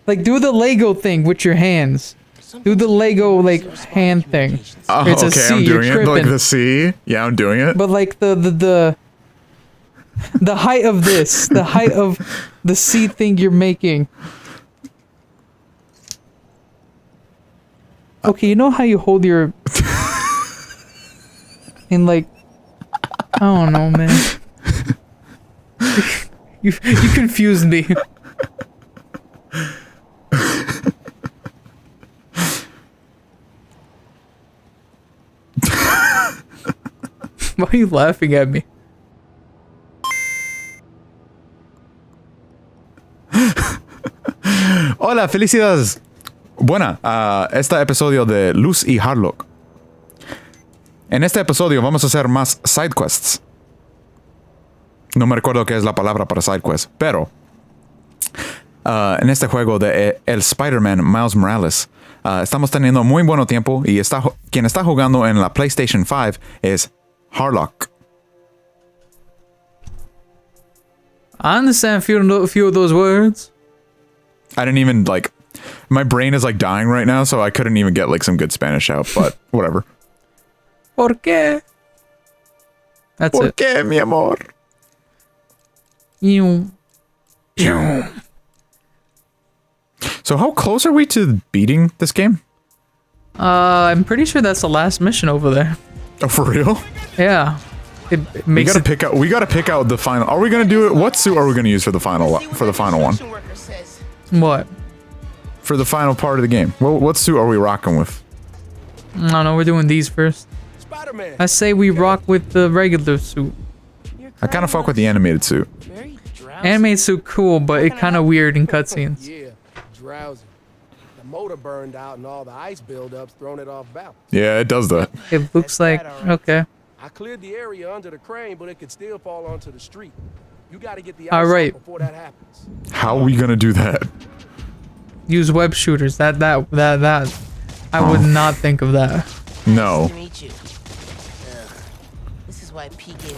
Like, do the Lego thing with your hands. Do the Lego, like, hand thing. Oh, It's a okay, C, I'm you're doing it. tripping. Like the C? Yeah, I'm doing it. But, like, the height of this. The height of the C thing you're making. Okay, you know how you hold your... And, like... I don't know, man. You confused me. Why are you laughing at me? Hola, felicidades. Buena, este episodio de Loos Harlock. En este episodio vamos a hacer más side quests. No me recuerdo qué es la palabra para side quest, pero en este juego de el Spider-Man Miles Morales estamos teniendo muy buen tiempo y quien está jugando en la PlayStation 5 es Harlock. I understand a few of those words. I didn't even like... My brain is like dying right now, so I couldn't even get like some good Spanish out, but whatever. ¿Por qué? That's ¿Por it. qué, mi amor? You. So how close are we to beating this game? I'm pretty sure that's the last mission over there. Oh, for real? Yeah. It We makes gotta it... pick out. We gotta pick out the final. Are we gonna do it? What suit are we gonna use for the final one? What? For the final part of the game. What suit are we rocking with? No, we're doing these first. Spiderman. I say we rock with the regular suit. I kind of fuck with the animated suit. Animated suit cool, but it kind of weird in cutscenes. Yeah, drowsy. The motor burned out and all the ice buildups thrown it off balance. Yeah, it does that. It looks like... Okay. I cleared the area under the crane, but it could still fall onto the street. You gotta get the All ice right. out before that happens. How are we gonna do that? Use web shooters. That. I would not think of that. No. This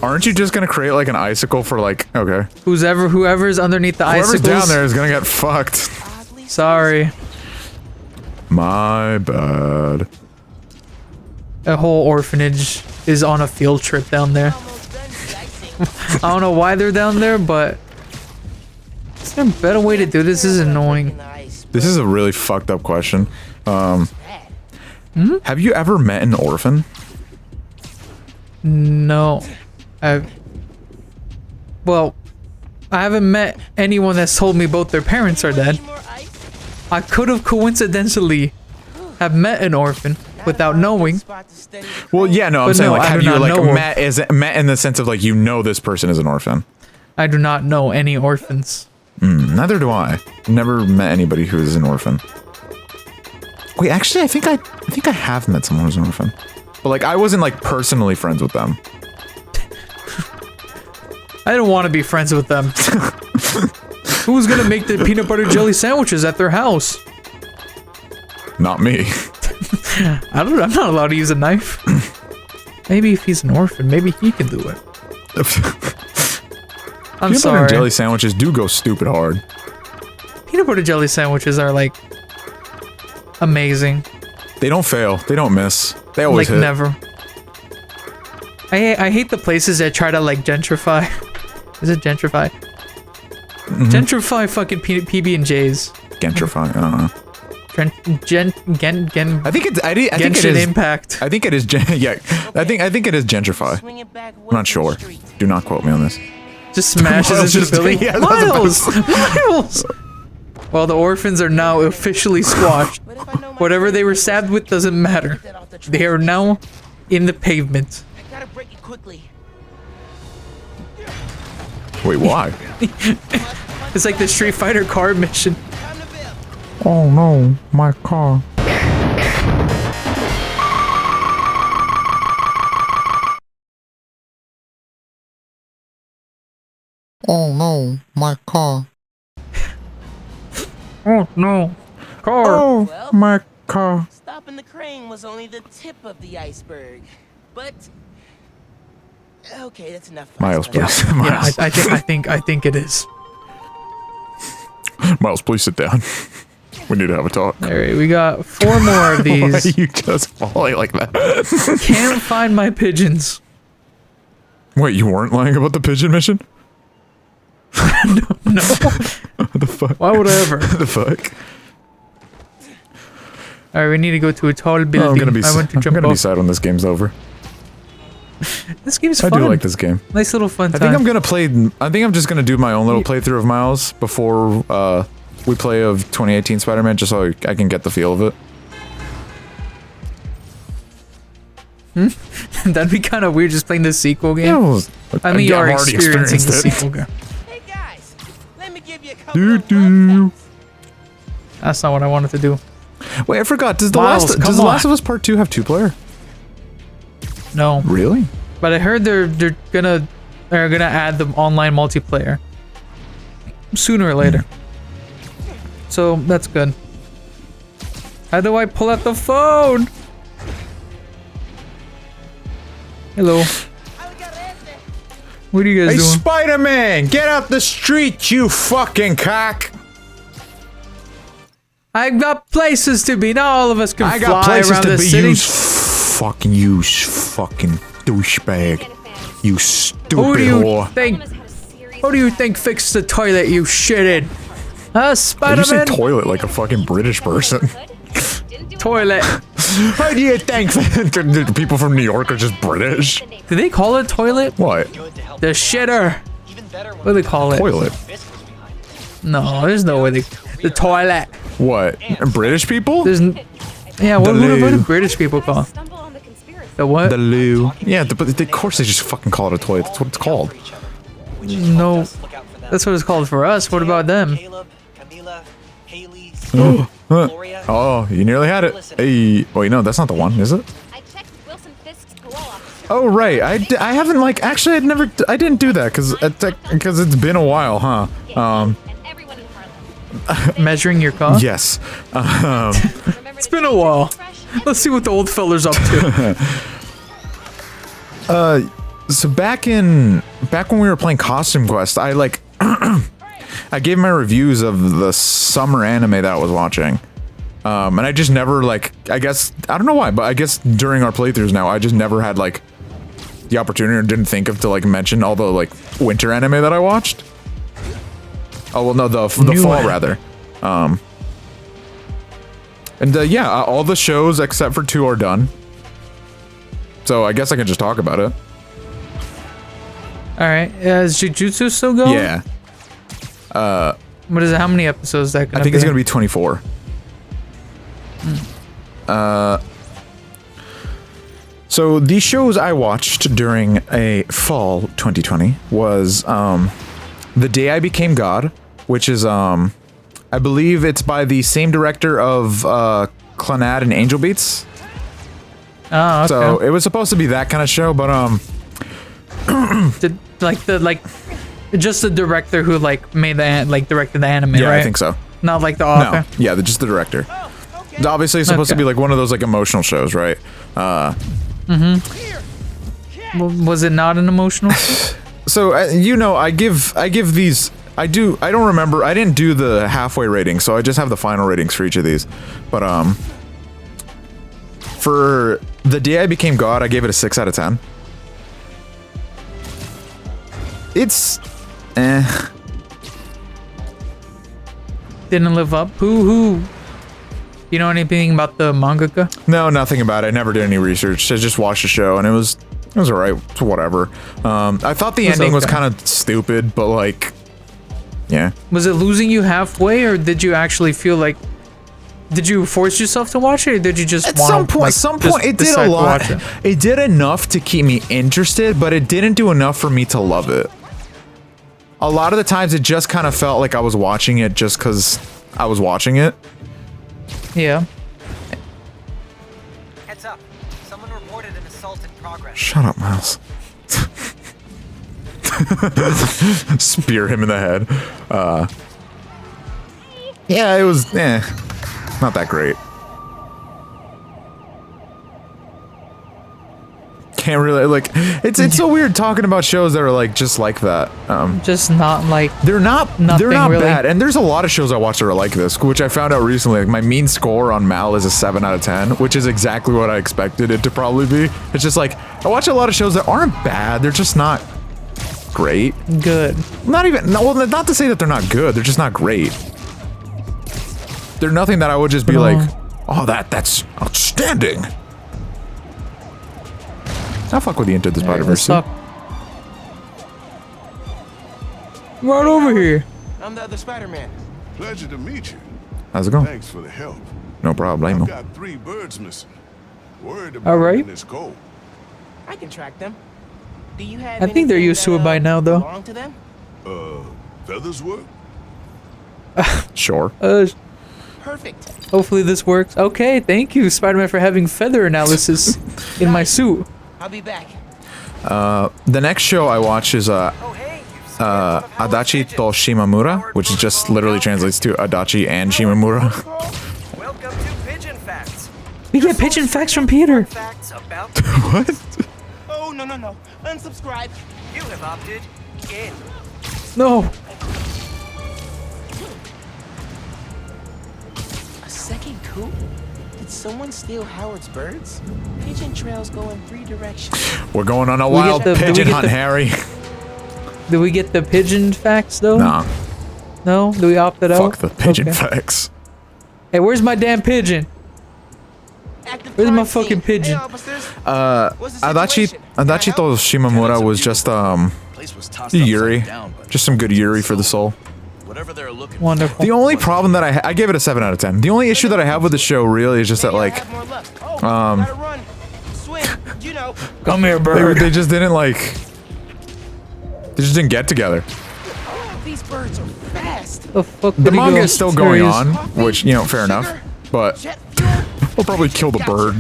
Aren't you just gonna create like an icicle for like? Okay. Whoever's underneath the Whoever's icicles... down there is gonna get fucked. Sorry. My bad. A whole orphanage is on a field trip down there. I don't know why they're down there, but... Is there a better way to do this? This is annoying. This is a really fucked up question. Have you ever met an orphan? No. Well, I haven't met anyone that's told me both their parents are dead. I could have coincidentally have met an orphan without knowing. Well, yeah, no, I'm But saying no, like, I have do you not like know met in the sense of like, you know, this person is an orphan? I do not know any orphans. Neither do I. Never met anybody who is an orphan. Wait, actually, I think I have met someone who's an orphan, but like, I wasn't like personally friends with them. I didn't want to be friends with them. Who's gonna make the peanut butter jelly sandwiches at their house? Not me. I'm not allowed to use a knife. Maybe if he's an orphan, maybe he can do it. I'm Peanut butter sorry. and jelly sandwiches do go stupid hard. Peanut butter jelly sandwiches are like amazing. They don't fail. They don't miss. They always Like hit. never. I hate the places that try to like gentrify. Is it gentrify? Gentrify fucking PB&J's. Gentrify. I don't know. I think it's. I think it Genshin is. Impact. I think it is. Yeah. I think it is gentrify. I'm not sure. Do not quote me on this. Just smashes Miles into the just- building. yeah, that's what Miles! Well, the orphans are now officially squashed. Whatever they were stabbed with doesn't matter. They are now in the pavement. I gotta break it quickly. Wait, why? It's like the Street Fighter car mission. Oh no, my car. Oh no, my car. Oh no. Car. Oh, Well, my car. stopping the crane was only the tip of the iceberg. But okay, that's enough. Miles, please. Yeah, Miles. I think it is. Miles, please sit down. We need to have a talk. Alright, we got 4 more of Why these. are you just falling like that? Can't find my pigeons. Wait, you weren't lying about the pigeon mission? No. What the fuck? Why would I ever? What the fuck? Alright, we need to go to a tall building. I'm gonna be. I went to I'm jump gonna be off. sad when this game's over. This game's I fun. do like this game. Nice little fun I time. think I'm gonna play. I think I'm just gonna do my own little playthrough of Miles before we play of 2018 Spider-Man, just so I can get the feel of it. That'd be kind of weird just playing the sequel game. Yeah, well, I mean, I've you're already experiencing the experienced it. sequel game. Hey guys, let me give you a couple of runouts. That's not what I wanted to do. Wait, I forgot. Does Miles, The come Last on. of Us Part 2 have 2-player? No, Really? but I heard they're gonna add the online multiplayer sooner or later. So that's good. How do I pull out the phone? Hello. What are you guys Hey, doing? Spider-Man! Get out the street, you fucking cock! I got places to be. Not all of us can I fly got places around to the be, city. you fucking douchebag. You stupid Who do you whore. think? Who do you think fixed the toilet you shit in? You say Spider-Man? toilet like a fucking British person. Toilet. How do you think people from New York are just British? Do they call it toilet? What? The shitter. What do they call it? Toilet? No, there's no way they. The toilet. What? British people? There's. Yeah, what The do loo. British people call? The what? The loo. Yeah, but of course they just fucking call it a toilet. That's what it's called. No. That's what it's called for us. What about them? Caleb, Camila, Haley, Gloria. Oh, you nearly had it. Hey, wait, no, that's not the one, is it? I checked Wilson Fisk's parole officer. Oh, right. I haven't, like, actually, I didn't do that because it's been a while, huh? And everyone in Harlem. Measuring your cost? Yes. It's been a while. Let's see what the old feller's up to. So back when we were playing Costume Quest, I like I gave my reviews of the summer anime that I was watching. And I just never like I don't know why, but I guess during our playthroughs now I just never had like the opportunity or didn't think of to like mention all the like winter anime that I watched. Oh well no, the fall anime. rather. Yeah, all the shows except for 2 are done. So I guess I can just talk about it. Alright. Is Jujutsu still going? Yeah. What is it? How many episodes is that gonna I think be? it's gonna be 24. So the shows I watched during a fall 2020 was The Day I Became God, which is I believe it's by the same director of Clannad and Angel Beats. Oh, okay. So it was supposed to be that kind of show, but just the director who like made directed the anime, yeah, right? I think so. Not like the author. No, yeah, just the director. Obviously, it's supposed to Okay. be like one of those like emotional shows, right? Was it not an emotional? So I give these. I don't remember. I didn't do the halfway rating, so I just have the final ratings for each of these. But for The Day I Became God, I gave it a 6 out of 10. It's Didn't live up. Who? You know anything about the mangaka? No, nothing about it. I never did any research. I just watched the show, and it was alright. It's whatever. I thought the It was ending was okay. kind of stupid, but like, yeah. Was it losing you halfway, or did you actually feel like? Did you force yourself to watch it, or did you just At wanna, some just point, it did decide a to lot. watch it? It did enough to keep me interested, but it didn't do enough for me to love it. A lot of the times, it just kind of felt like I was watching it just because I was watching it. Yeah. Heads up. Someone reported an assault in progress. Shut up, Miles. Spear him in the head. Yeah, it was not that great. can't really like. It's so weird talking about shows that are like just like that. Just not like They're not Nothing really. bad, and there's a lot of shows I watch that are like this, which I found out recently. Like my mean score on Mal is a 7 out of 10, which is exactly what I expected it to probably be. It's just like I watch a lot of shows that aren't bad. They're just not great. good. Not even well, not to say that they're not good. They're just not great. They're nothing that I would just be like, oh, that's outstanding. I'll fuck with the Into the Spider-Verse. Suck. Right over here. I'm the other Spider-Man. Pleasure to meet you. How's it going? Thanks for the help. No problem. I've got 3 birds missing. Worried about All right. when it's cold. I can track them. Do you have I think they're anything used to that, it by now, though. belong to them? Feathers work? Sure. Perfect. Hopefully this works. Okay, thank you, Spider-Man, for having feather analysis in my suit. I'll be back. The next show I watch is Oh, hey, you've seen one of Howard's Adachi pigeons. to Shimamura, which is just literally translates to Adachi and Shimamura. Welcome to Pigeon Facts. We get pigeon facts from Peter. Facts about What? Oh, no. Unsubscribe. you have opted in. No. A second coop? Did someone steal Howard's birds? Pigeon trails go in 3 directions. We're going on a get wild the- do we pigeon get hunt, the- Harry. Do we get the pigeon facts though? Nah, No? Do we opt it out? fuck the pigeon Okay. facts. Hey, where's my damn pigeon? Active Where's my crime fucking scene. pigeon? Hey, officers. What's the Adachi situation? Can I to help? Shimamura was just Yuri. Just some good Yuri for the soul. Whatever they're looking Wonderful. The only problem that I gave it a 7 out of 10. The only issue that I have with the show really is just that Maybe I'll like have more luck. Oh, gotta run. Swim, you know. Come here, bird. they just didn't like they just didn't get together. Oh, these birds are fast. The fuck The did he manga go? is still There going he is. on, which you know, fair enough. But Jet fuel. we'll probably kill the bird.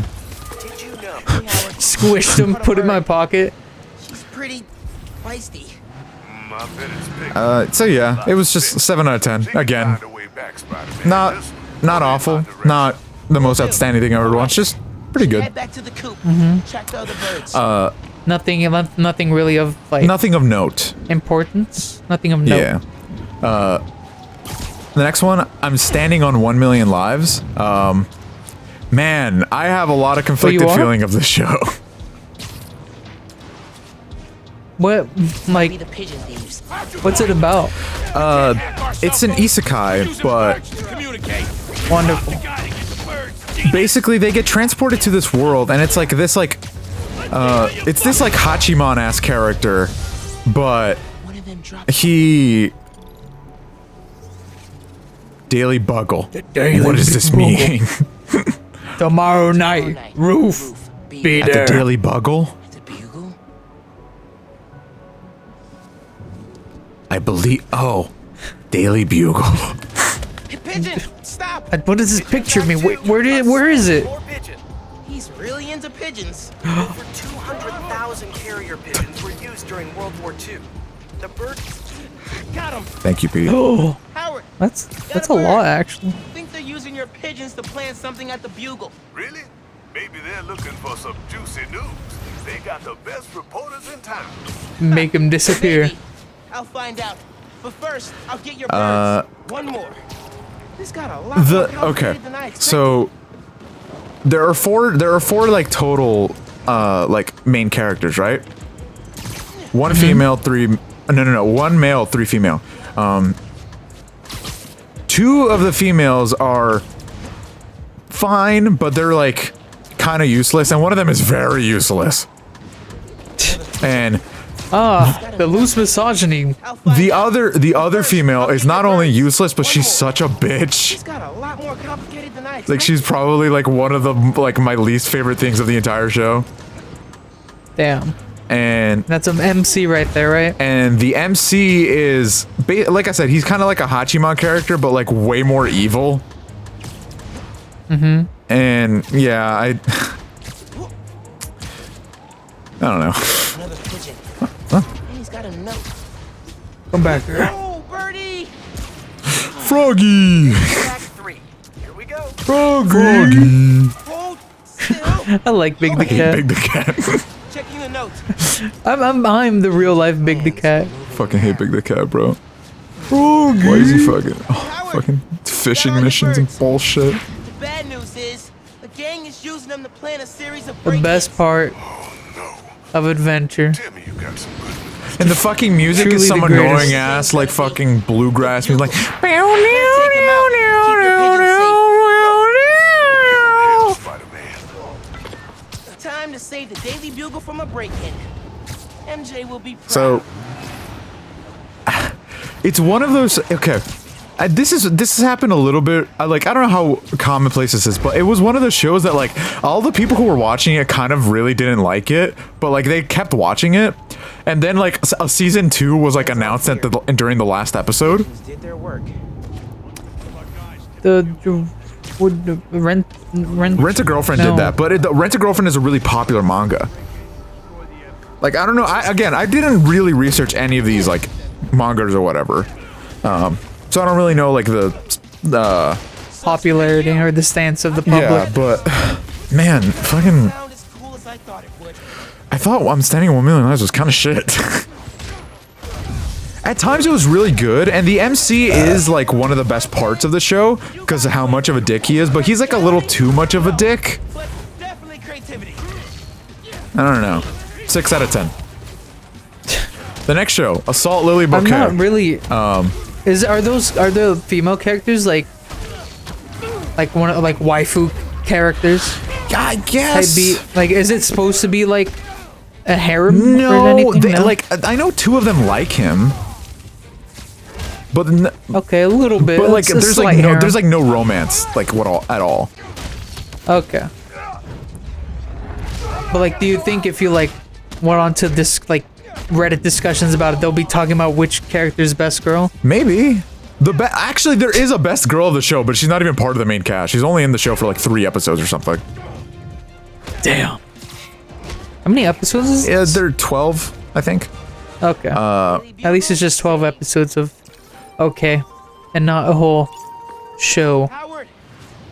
Did you know? Hey, Howard. Squished him, put it in my pocket. She's pretty feisty. I bet it's big. So yeah, it was just 7 out of 10. Again, Find a way back, Spider-Man. not Listen, not awful, not the most outstanding thing I ever watched. Just pretty good. Head back to the coop. Check the other birds. Nothing really of like Nothing of note. importance. Nothing of note. Yeah. The next one, I'm standing on 1 million lives. Man, I have a lot of conflicted are? feeling of this show. What like Be the pigeon thieves. what's it about? It's an isekai, but Wonderful. basically they get transported to this world, and it's like this it's this like Hachiman-ass character, but One of them dropped. he Daily Bugle. Daily What does this Bugle. mean? Tomorrow night, roof. Be At the there. Daily Bugle? The bugle. I believe. Oh, Daily Bugle. Hey, pigeon, stop! What does this picture mean? Where is it? More pigeon. He's really into pigeons. Over 200,000 carrier pigeons were used during World War II. The bird Got him, Thank you, Pete. Oh, Howard. that's a lot actually. Think they're using your pigeons to plant something at the bugle. Really? Maybe they're looking for some juicy news. They got the best reporters in town. Make him disappear. Maybe. I'll find out. But first, I'll get your birds. One more. This got a lot more Okay, complicated than I expected. so there are four like total like main characters, right? One female, 3 no, 1 male, 3 female. 2 of the females are fine, but they're like kind of useless, and one of them is very useless. And The loose misogyny. I'll find the out. other female is not only useless, but she's such a bitch. This got a lot more complicated than I expected. Like she's probably like one of the like my least favorite things of the entire show. Damn. And That's an MC right there, right? the MC is like I said, he's kind of like a Hachiman character, but like way more evil. And yeah, I don't know. Another pigeon. And he's got a note. Come back here. Oh, birdie! Froggy, Act 3. Here we go. Froggy. Hold still. I like Big the Hey, Cat. Big the cat. Checking the note. I'm the real life Big the Cat. Fucking hate Big the Cat, bro. Why is he fucking fishing missions and bullshit? The bad news is the gang is using them to plan a series of The best part of adventure. Timmy, you got some good news. And the fucking music Truly is some the greatest. annoying ass, like fucking bluegrass music, like. Spider-Man. Time to save the Daily Bugle from a break-in. MJ will be proud. So it's one of those. Okay, this has happened a little bit. I don't know how commonplace this is, but it was one of those shows that like all the people who were watching it kind of really didn't like it, but like they kept watching it, and then like a season 2 was like announced during the last episode. Did their work. The Rent Rent a Girlfriend No. did that, but Rent a Girlfriend is a really popular manga. Like I don't know. I didn't really research any of these like mangas or whatever, so I don't really know like the popularity or the stance of the public. yeah. But man, fucking. Sound as cool as I thought it would. I thought I'm Standing 1 Million Lives was kind of shit. At times it was really good, and the MC is like one of the best parts of the show because of how much of a dick he is, but he's like a little too much of a dick. But definitely creativity. I don't know. 6 out of 10. The next show, Assault Lily I'm Bouquet. not really. Are the female characters like waifu characters? I Type guess. B, like, is it supposed to be like a harem or No, anything? No? like I know 2 of them like him, but Okay, a little bit. but like It's a there's slight like harem. no romance like at all. Okay. But like, do you think if you like went on to this like Reddit discussions about it, they'll be talking about which character's best girl? Maybe. Actually, there is a best girl of the show, but she's not even part of the main cast. She's only in the show for like 3 episodes or something. Damn. How many episodes is Yeah, this? they're 12, I think. Okay. At least it's just 12 episodes of okay, and not a whole show. Howard,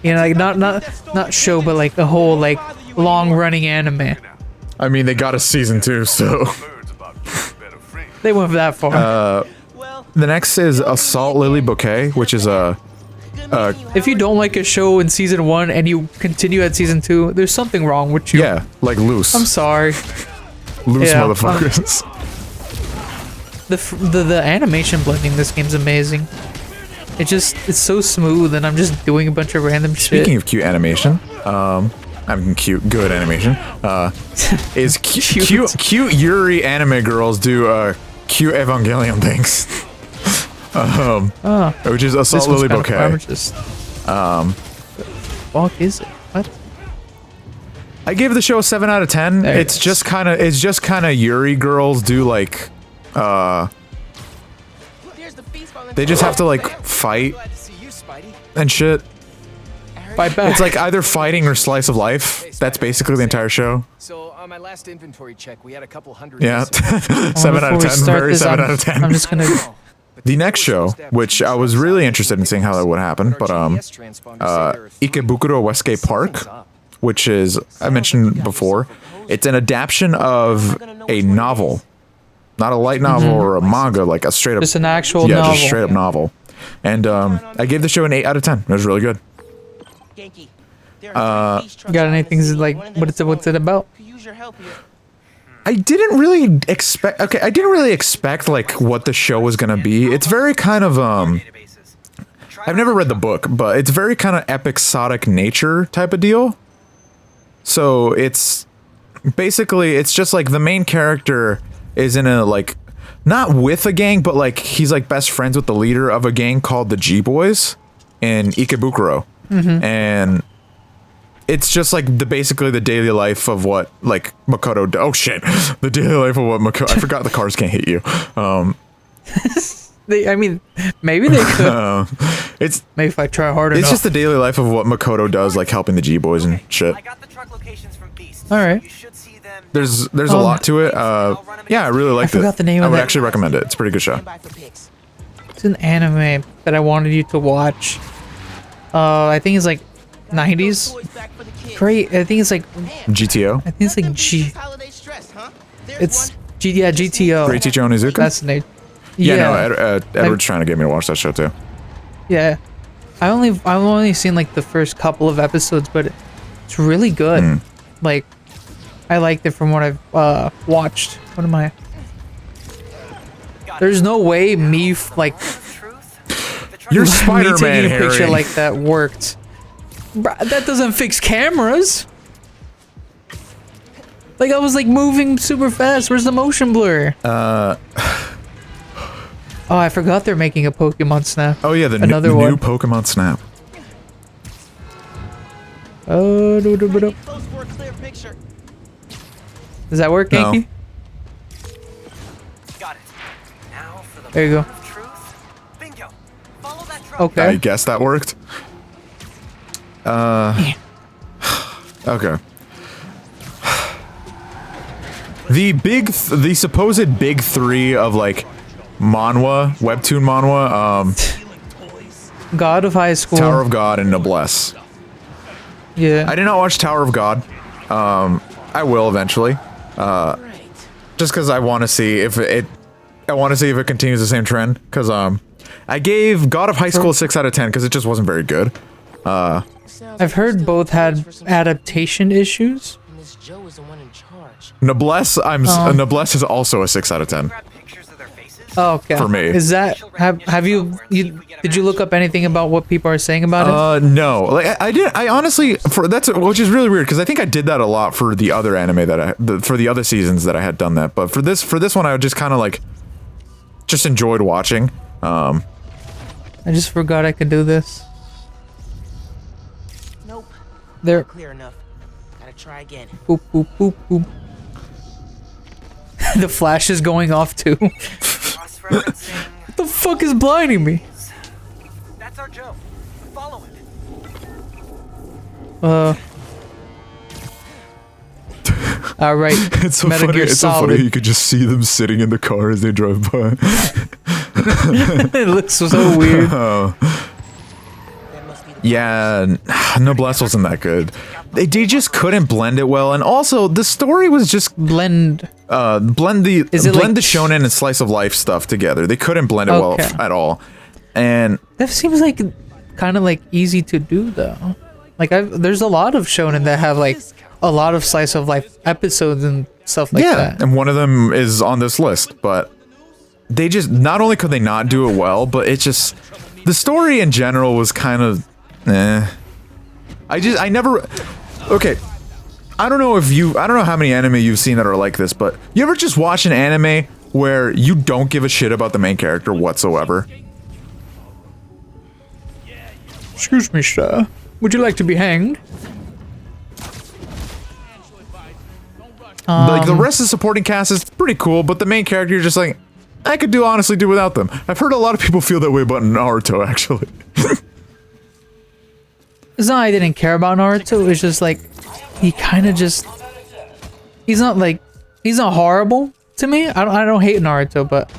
You know, like not show, but like a whole like long running anime. I mean, they got a season 2, so. Birds about being better friends. They went that far. well, The next is Assault Lily Bouquet, which is a. good meeting you, If you Howard. don't like a show in season 1 and you continue at season 2, there's something wrong with you. Yeah, like loose. I'm sorry. Loose yeah, motherfuckers. The animation blending in this game's amazing. It's so smooth, and I'm just doing a bunch of random shit. Speaking of cute animation, I mean good animation, is cute Yuri anime girls do cute Evangelion things. Which is This Assault one's Lily kinda Bouquet. clever, just- fuck is it? What? I gave the show a 7 out of 10. There it It's is. just kind of Yuri girls do like There's the feast volunteer. they just have to like fight Glad to see you, Spidey. and shit. Fight back. It's like either fighting or slice of life. That's basically the entire show. So on my last inventory check, we had a couple hundred. Yeah. missing. 7 out of Before we 10. start Very this, 7 out of 10. I'm just gonna. The next show, which I was really interested in seeing how that would happen, but Ikebukuro Westgate Park, which is I mentioned before, it's an adaptation of a novel, not a light novel or a manga, like a straight up Just an actual yeah, novel. just straight up novel. And I gave the show an 8 out of 10. It was really good. Genki, there are 3 feast trucks Got around the anything city. like One of them what's is it? What's it alone. about? Could use your help here. I didn't really expect. Okay, I didn't really expect like what the show was gonna be. It's very kind of I've never read the book, but it's very kind of episodic nature type of deal. So it's basically it's just like the main character is in a like not with a gang, but like he's like best friends with the leader of a gang called the G Boys in Ikebukuro, and it's just like basically the daily life of what like Makoto. Oh shit, the daily life of what Makoto. I forgot the cars can't hit you. I mean, maybe they could. It's Maybe if I try hard enough. it's just the daily life of what Makoto does, like helping the G Boys and shit. I got the truck locations from Beast. All right. You should see them. There's a lot to it. Yeah, I really liked it. forgot the name I of would that. actually recommend it. It's a pretty good show. Stand by for pics. It's an anime that I wanted you to watch. I think it's like 90s. Toys back for the kids. Great. I think it's like GTO. I think it's like G. Holiday stress, huh? It's GTO. Great Teacher Onizuka? That's the name. Yeah, no, Edward's trying to get me to watch that show too. Yeah, I've only seen like the first couple of episodes, but it's really good. Like, I liked it from what I've watched. What am I? There's no way me like You're me Spiderman, taking a picture Harry. like that worked. Bruh, that doesn't fix cameras. Like I was like moving super fast. Where's the motion blur? Oh, I forgot they're making a Pokemon Snap. Oh yeah, the Another new one. Pokemon Snap. Oh, Close for a clear picture. does that work, No. Yankee? Got it. Now for the There you go. moment of truth. Bingo. Follow that truck. Okay. I guess that worked. Okay. The supposed big three of like manhwa, webtoon manhwa, God of High School. Tower of God and Noblesse. Yeah. I did not watch Tower of God. I will eventually. Just because I want to see if it continues the same trend. Because I gave God of High School 6 out of 10 because it just wasn't very good. I've heard both had adaptation issues. Miss Joe is the one in charge. Noblesse, Noblesse is also a 6 out of 10 Grab pictures of their faces. Oh, okay. for me. Is that have you did you look up anything about what people are saying about it? No, like I did. I honestly which is really weird because I think I did that a lot for the other anime that for the other seasons that I had done that, but for this one I just kind of like just enjoyed watching. I just forgot I could do this. Nope. There. Clear enough. Gotta try again. Boop boop boop boop. The flash is going off too. What Cross-referencing. the fuck is blinding me? That's our Joe. Follow it. All right. It's so Metal funny. Gear It's so Solid. funny. You could just see them sitting in the car as they drive by. It looks so weird. That must be the Yeah, Noblesse wasn't that good. They just couldn't blend it well, and also the story was just Blend. blend the Is it blend like- the shonen and slice of life stuff together. They couldn't blend it well Okay. at all, and That seems like kind of like easy to do though. Like there's a lot of shonen that have like a lot of slice of life episodes and stuff like yeah, that. and one of them is on this list. But they just not only could they not do it well, but it just the story in general was kind of I never okay. I don't know how many anime you've seen that are like this, but you ever just watch an anime where you don't give a shit about the main character whatsoever? Excuse me, sir. Would you like to be hanged? Like the rest of the supporting cast is pretty cool, but the main character you're just like, I could honestly do without them. I've heard a lot of people feel that way about Naruto actually. It's not I didn't care about Naruto. It's just like he kind of just he's not horrible to me. I don't hate Naruto, but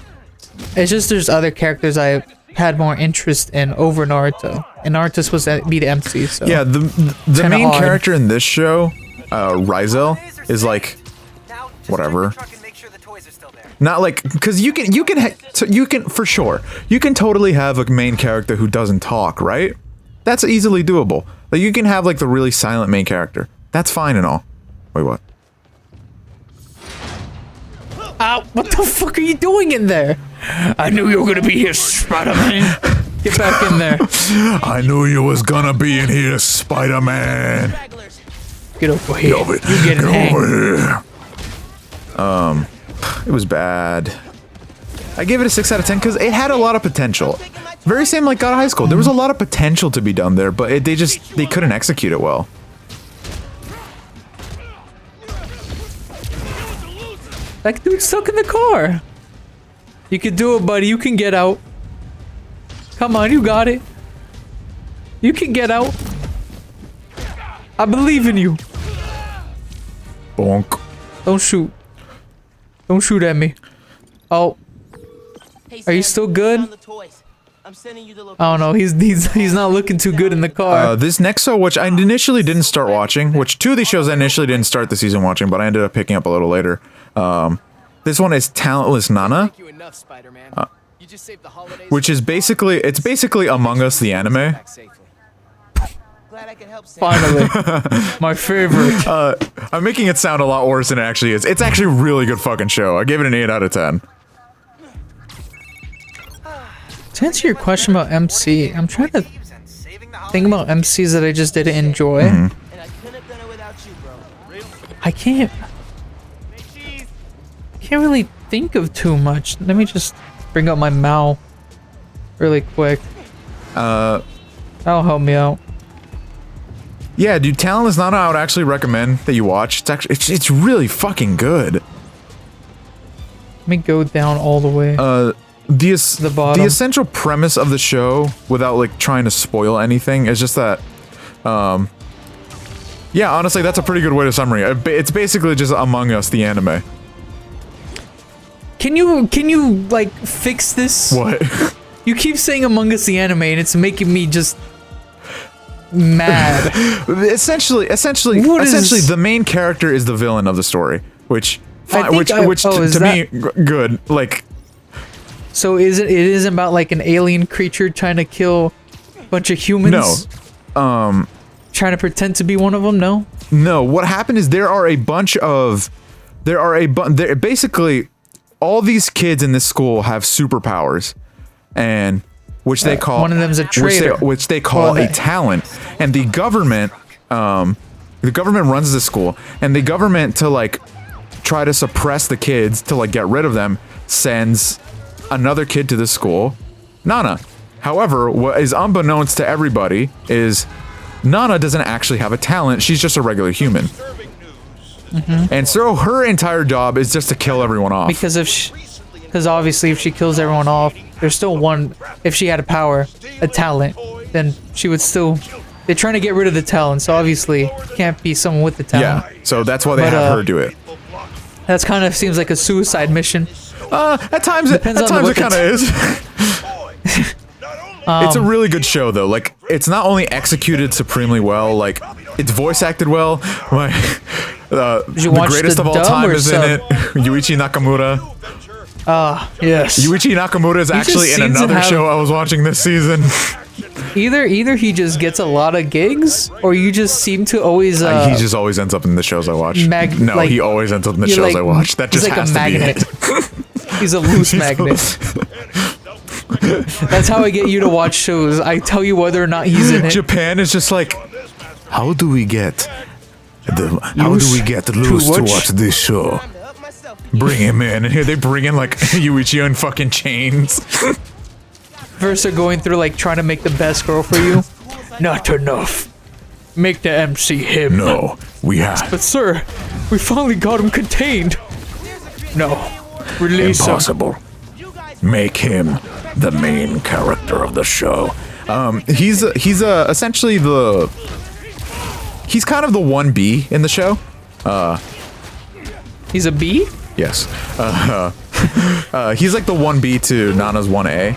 it's just there's other characters I had more interest in over Naruto, and Naruto's supposed to be the MC. So Yeah, the kinda main odd. character in this show, Rizel, is like Now, just Whatever. check the truck and make sure the toys are still there. not like because you can for sure you can totally have a main character who doesn't talk, right? That's easily doable. Like you can have like the really silent main character. That's fine and all. Wait, what? Ow, what the fuck are you doing in there? I knew you were gonna be here, Spider-Man. Get back in there. I knew you was gonna be in here, Spider-Man. Get over here. Over- You getting hanged. here. It was bad. I gave it a 6 out of 10 because it had a lot of potential. Very same like God of High School. There was a lot of potential to be done there, but they couldn't execute it well. That dude's stuck in the car. You can do it, buddy. You can get out. Come on, you got it. You can get out. I believe in you. Bonk. Don't shoot. Don't shoot at me. Oh, Hey, Are you Sam, still good? found the toys. I'm sending you the location. I don't know. He's not looking too good in the car. This next show, which I initially didn't start watching, which two of these shows I initially didn't start the season watching, but I ended up picking up a little later. This one is Talentless Nana, Thank you enough, Spider-Man. You just saved the holidays. which is basically Among Us the anime. Back safely. Glad I could help save. Finally, my favorite. I'm making it sound a lot worse than it actually is. It's actually a really good fucking show. I gave it an 8 out of 10. To answer your question about MC, I'm trying to think about MCs that I just didn't enjoy. And I couldn't have done it without you, bro. I can't really think of too much. Let me just bring up my Mao really quick. That'll help me out. Yeah, dude, Talentless Nana I would actually recommend that you watch. It's actually it's really fucking good. Let me go down all the way. The bottom. the essential premise of the show, without like trying to spoil anything, is just that yeah, honestly, that's a pretty good way to summary it. It's basically just Among Us the anime. Can you like fix this? What? You keep saying Among Us the anime and it's making me just mad. essentially What is- the main character is the villain of the story, which I think to me good. Like, So it isn't about like an alien creature trying to kill a bunch of humans? no. Trying to pretend to be one of them? No? No, what happened is basically all these kids in this school have superpowers, and which they call one of them's a traitor. which they call Well, a talent, and the government runs the school, and the government, to like try to suppress the kids, to like get rid of them, sends another kid to the school, Nana. However, what is unbeknownst to everybody is Nana doesn't actually have a talent. She's just a regular human. And so her entire job is just to kill everyone off. Because obviously if she kills everyone off, there's still one. If she had a talent, then she would still. They're trying to get rid of the talent, so obviously it can't be someone with the talent. Yeah, so that's why they have her do it. That's kind of seems like a suicide mission. At times it kind of is. It's a really good show though. Like, it's not only executed supremely well, like it's voice acted well. The watch greatest the of all dub time or is sub? in it. Yuichi Nakamura. Yes. Yuichi Nakamura is actually in seems to another have- show I was watching this season. Either he just gets a lot of gigs, or you just seem to always. He just always ends up in the shows I watch. No, like, he always ends up in the you're shows like- I watch. That he's just like has a to be magnet. it. He's a loose magnet. That's how I get you to watch shows. I tell you whether or not he's in it. Japan is just like, how do we get Loos to watch? watch this show? Bring him in, and here they bring in like Yuichi in fucking chains. First they're going through like trying to make the best girl for you. Not enough. Make the MC him. No, we have But sir, we finally got him contained. No. Release him. impossible. Make him the main character of the show. He's essentially he's kind of the 1B in the show. He's a bee? Yes. He's like the 1B to Nana's 1A.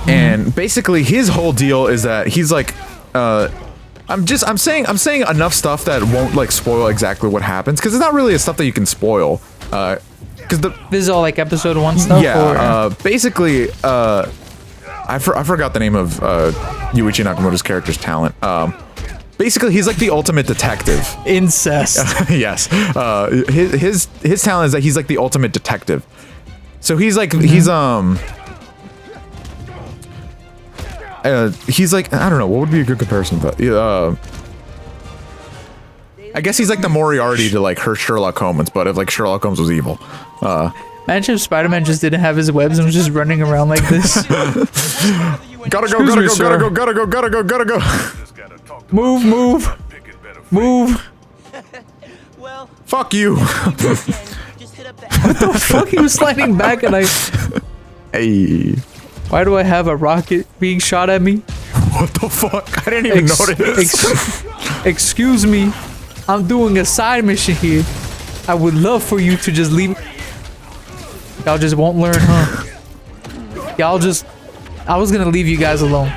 And basically his whole deal is that he's like, I'm saying enough stuff that won't like spoil exactly what happens, because it's not really stuff that you can spoil. Because This is all like episode 1 stuff? yeah, basically, I forgot the name of Yuichi Nakamura's character's talent. Basically, he's like the ultimate detective. Incest. Yes. His talent is that he's like the ultimate detective. So he's like he's like, I don't know, what would be a good comparison to that? I guess he's like the Moriarty to like her Sherlock Holmes, but if like Sherlock Holmes was evil. Imagine if Spider-Man just didn't have his webs and was just running around like this. Gotta go. Move. Well, Fuck you. just hit up the Fuck, he was sliding back and I... Hey. Why do I have a rocket being shot at me? What the fuck? I didn't even notice. Excuse me. I'm doing a side mission here. I would love for you to just leave. Y'all just won't learn, huh? Y'all just... I was gonna leave you guys alone.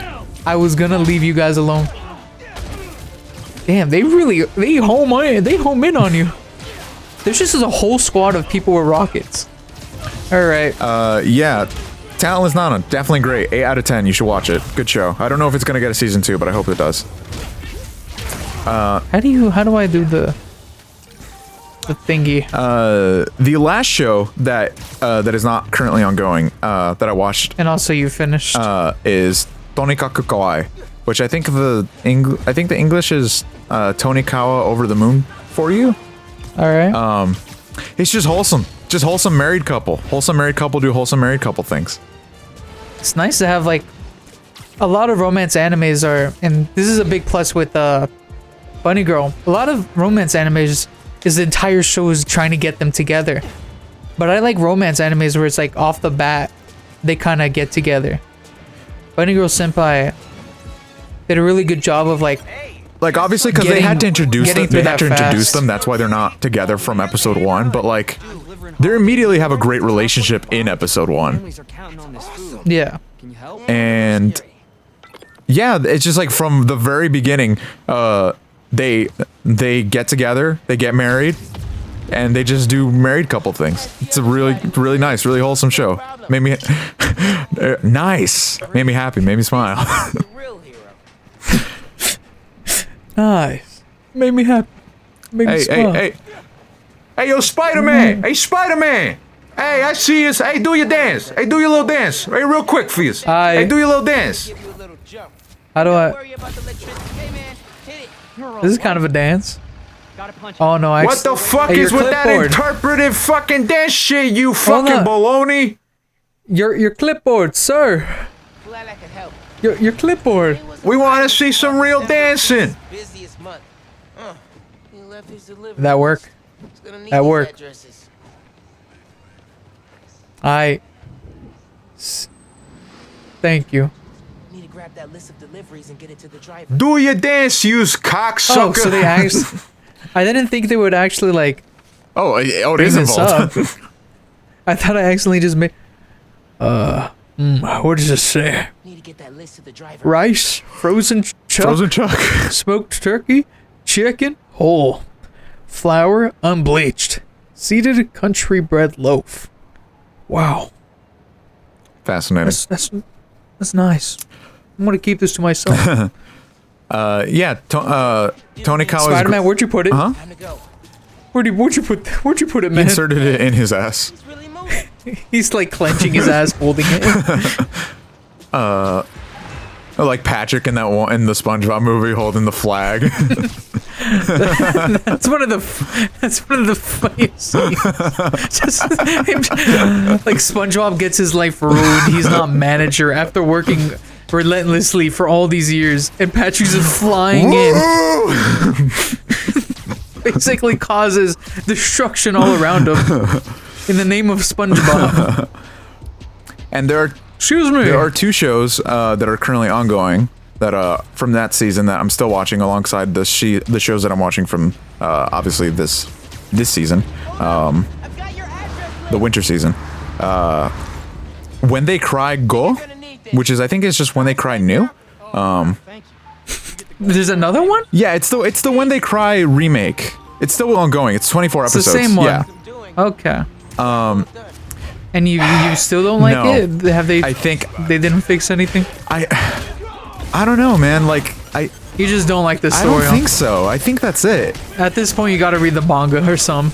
Damn, they home in on you. There's just a whole squad of people with rockets. All right. Yeah. Talentless Nana, definitely great. 8 out of 10. You should watch it. Good show. I don't know if it's gonna get a season 2, but I hope it does. How do I do the thingy? The last show that that is not currently ongoing, that I watched, And also you finished. is Tonikaku Kawaii, which I think the English is Tonikawa over the moon for you. All right. It's just wholesome. Just wholesome married couple. Wholesome married couple do wholesome married couple things. It's nice to have like a lot of romance animes are, and this is a big plus with Bunny Girl. A lot of romance animes is the entire show is trying to get them together. But I like romance animes where it's like off the bat they kind of get together. Bunny Girl Senpai did a really good job of like Obviously because they had to introduce them, fast. that's why they're not together from episode 1, but like they immediately have a great relationship in episode 1. Yeah. And yeah, it's just like from the very beginning, they get together, they get married, and they just do married couple things. It's a really nice, really wholesome show. Made me nice, made me happy, made me smile. Nice. Made me happy. Made me smile. Hey, yo, Spiderman! Hey, Spiderman! Hey, I see you. Hey, do your dance. Hey, do your little dance. Hey, real quick, please. Hey, do your little dance. How do I? This is kind of a dance. Oh no! What the fuck is with that interpretive fucking dance shit? You fucking baloney! Your clipboard, sir. Glad I could help. Your clipboard. We want to see some real dancing. Busiest month. He left his delivery. That work? He's gonna need That these work. addresses. Thank you. Need to grab that list of deliveries and get it to the driver. Do your dance, you cocksucker. Oh, so they actually. I didn't think they would actually like. Oh, it bring is this involved. up. I thought I accidentally just made. What does it say? Need to get that list to the driver. Rice, frozen chuck, Frozen chuck. smoked turkey, chicken whole, flour unbleached, seeded country bread loaf. Wow, Fascinating. that's nice. I'm gonna keep this to myself. Yeah, Tonikawa. Spider-Man, where'd you put it? Huh? Time to go. Where'd you put it, man? Inserted it in his ass. He's really moving. He's like clenching his ass, holding it. Like Patrick in the SpongeBob movie holding the flag. That's one of the funniest scenes. Just like SpongeBob gets his life ruined. He's not manager after working relentlessly for all these years, and Patrick's just flying in. Basically causes destruction all around him in the name of SpongeBob. And there are 2 shows that are currently ongoing that from that season that I'm still watching alongside the shows that I'm watching from obviously this season, the winter season. When They Cry Go, which is I think it's just When They Cry New. There's another one? Yeah, it's the When They Cry remake. It's still ongoing. It's 24 It's episodes. the same one. Yeah. Okay. And you still don't like No. it? Have they? I think they didn't fix anything. I don't know, man. Like You just don't like the I story. don't think so. I think that's it. At this point, you gotta read the manga or some.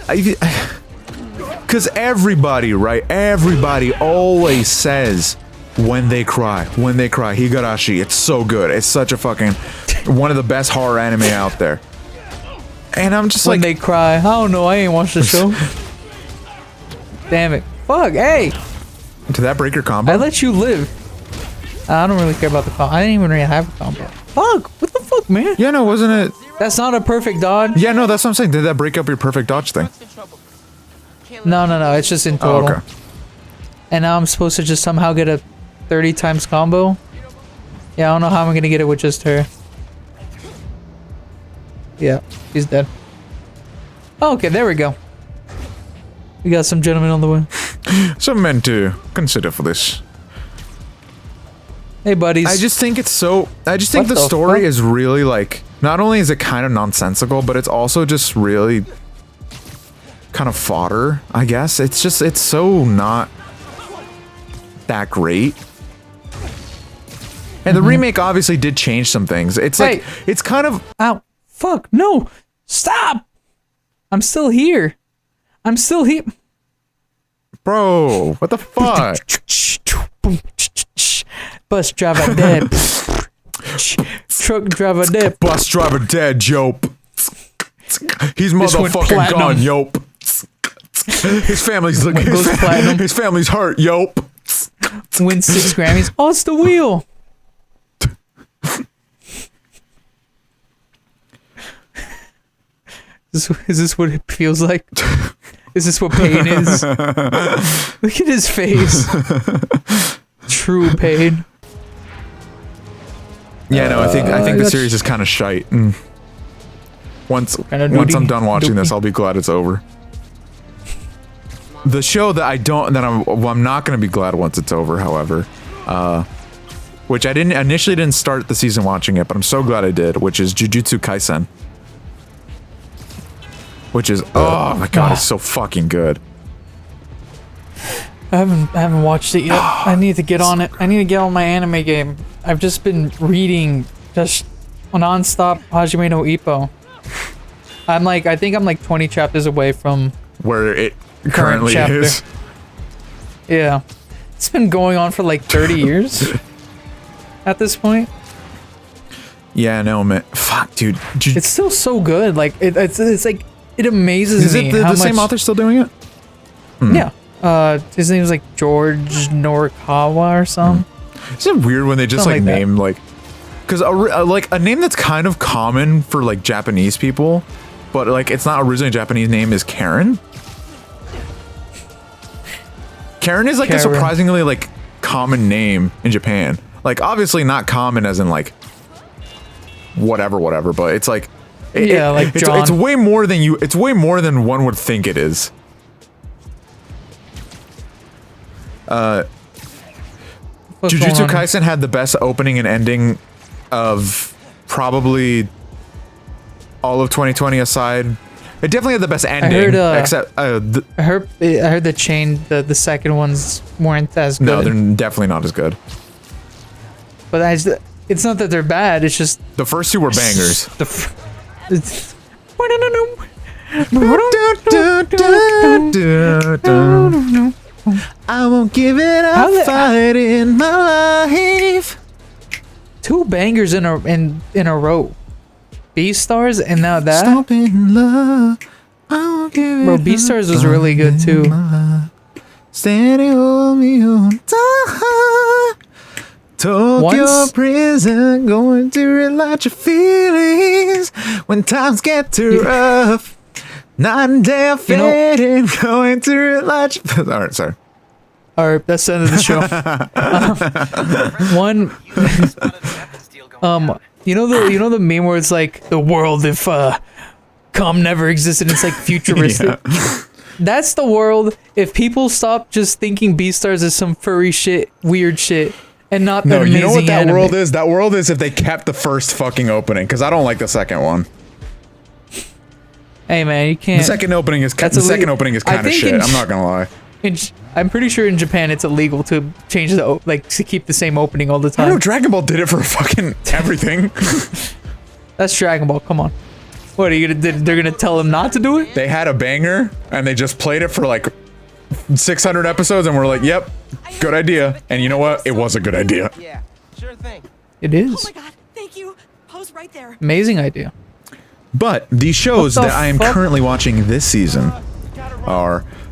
Because everybody, right? Everybody always says When They Cry, Higurashi. It's so good. It's such a fucking one of the best horror anime out there. And I'm just When like, they cry. I don't know. I ain't watched the show. Damn it. Fuck. Hey. did that break your combo? I let you live. I don't really care about the combo. I didn't even really have a combo. Fuck. What the fuck, man? Yeah, no, wasn't it? That's not a perfect dodge. Yeah, no, that's what I'm saying. Did that break up your perfect dodge thing? No. It's just in total. Oh, okay. And now I'm supposed to just somehow get a 30 times combo. Yeah, I don't know how I'm gonna get it with just her. Yeah, she's dead. Oh, okay, there we go. We got some gentlemen on the way. Some men to consider for this. Hey, buddies. I just think it's so. I just think What the the story fuck? is really like. Not only is it kind of nonsensical, but it's also just really kind of fodder, I guess. It's just, it's so not that great. And the remake obviously did change some things. It's like, it's kind of... Ow. Fuck. No. Stop. I'm still here. I'm still here. Bro, what the fuck? Bus driver dead. Truck driver dead. Bus driver dead, yope. He's This went motherfucking platinum. gone, yope. His family's looking. Goes platinum. His family's hurt, yope. Wins 6 Grammys. Oh, it's the wheel. Is this what it feels like? Is this what pain is? Look at his face. True pain. Yeah, no, I think the series is kind of shite. And once I'm done watching this, I'll be glad it's over. The show that I'm not going to be glad once it's over, however, which I initially didn't start the season watching it, but I'm so glad I did, which is Jujutsu Kaisen. Which is, oh my god, it's so fucking good. I haven't watched it yet. I need to get on it. I need to get on my anime game. I've just been reading just non-stop Hajime no Ippo. I think I'm like 20 chapters away from where it currently is. Yeah. It's been going on for like 30 years at this point. Yeah, no, man. Fuck, dude. It's still so good. Like, it's like, it amazes me. Is it the same author still doing it? Yeah. His name's like George Norikawa or something. Is it weird when they just Something like name like, because like a name that's kind of common for like Japanese people, but like it's not originally a Japanese name, is Karen. Karen is like a surprisingly like common name in Japan. Like obviously not common as in like whatever, but it's like it's way more than it's way more than one would think it is. Jujutsu Kaisen had the best opening and ending of probably all of 2020 aside. It definitely had the best ending. Except I heard the second ones weren't as good. No, they're definitely not as good. But it's not that they're bad. It's just the first two were bangers. I won't give it a fight in my life. 2 bangers in a row. Beastars and now that. Stop in love. I won't give it. Bro, Beastars was really good too. Standing hold me on tight. Tokyo prison, going to relax your feelings when times get too rough. Night and day are fading, going to relax. Alright, sorry. Alright, that's the end of the show. You know the meme where it's like the world if cum never existed. It's like futuristic. Yeah. That's the world if people stop just thinking Beastars is some furry shit, weird shit, and not the amazing. You know what that anime. world is? That world is if they kept the first fucking opening, because I don't like the second one. Hey man, you can't. The second opening is kind of shit. I'm not gonna lie. I'm pretty sure in Japan it's illegal to change to keep the same opening all the time. I know Dragon Ball did it for fucking everything. That's Dragon Ball. Come on. What are you gonna? They're gonna tell them not to do it? They had a banger and they just played it for like 600 episodes and we're like, yep, good idea. And you know what? It was a good idea. Yeah, sure thing. It is. Oh my god! Thank you. Pose right there. Amazing idea. But the shows that I am currently watching this season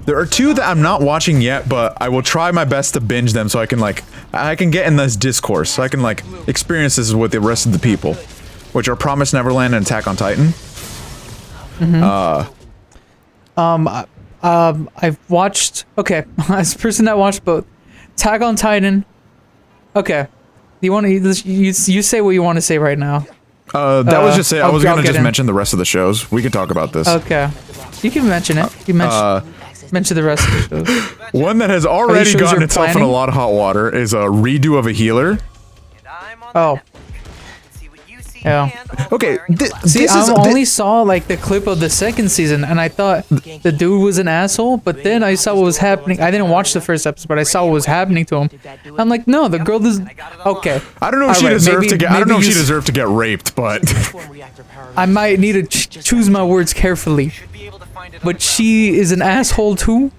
there are 2 that I'm not watching yet, but I will try my best to binge them so I can get in this discourse, so I can like experience this with the rest of the people, which are Promised Neverland and Attack on Titan. I've watched. Okay, as a person that watched both, Attack on Titan. Okay, you say what you want to say right now. That was just it. I was gonna just mention the rest of the shows. We can talk about this. Okay, you can mention it. You mention the rest of the shows. One that has already gotten itself in a lot of hot water is a redo of a healer. Oh. Yeah. Okay, See, this is I only saw like the clip of the second season, and I thought the dude was an asshole. But then I saw what was happening. I didn't watch the first episode, but I saw what was happening to him. I'm like, no, the girl doesn't. Okay. I don't know if she deserved to get. I don't know if she deserved to get raped, but I might need to choose my words carefully. But she is an asshole too.